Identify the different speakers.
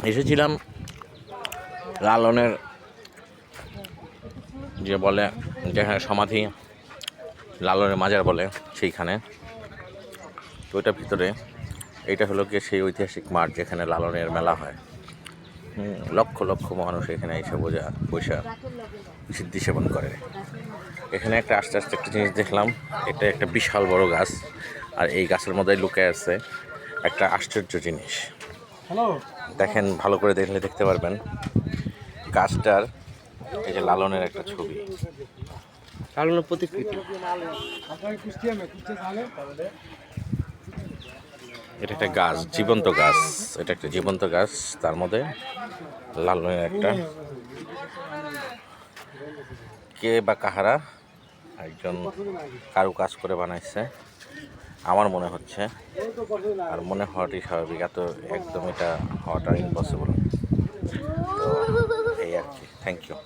Speaker 1: এসেছিলাম লালনের যে বলে যেখানে সমাধি, লালনের মাজার বলে, সেইখানে। তো ওইটার ভিতরে এইটা হলো গিয়ে সেই ঐতিহাসিক মাঠ যেখানে লালনের মেলা হয়। লক্ষ লক্ষ মানুষ এখানে এসে বসে সিদ্ধি সেবন করে। এখানে একটা আস্তে আস্তে একটা জিনিস দেখলাম, এটা একটা বিশাল বড় গাছ, আর এই গাছের মধ্যে লুকিয়ে আছে একটা আশ্চর্য জিনিস। দেখেন, ভালো করে দেখলে দেখতে পারবেন গাছটার এই যে লালনের একটা ছবি, লালনের প্রতিকৃতি। এটা একটা গাছ, জীবন্ত গাছ, এটা একটা জীবন্ত গাছ, তার মধ্যে লালনের একটা, কে বা কাহারা একজন কারু কাজ করে বানাইছে আমার মনে হচ্ছে, আর মনে হওয়াটাই স্বাভাবিক, এত একদম এটা হওয়াটা ইম্পসিবল। তো এই আর কি, থ্যাংক ইউ।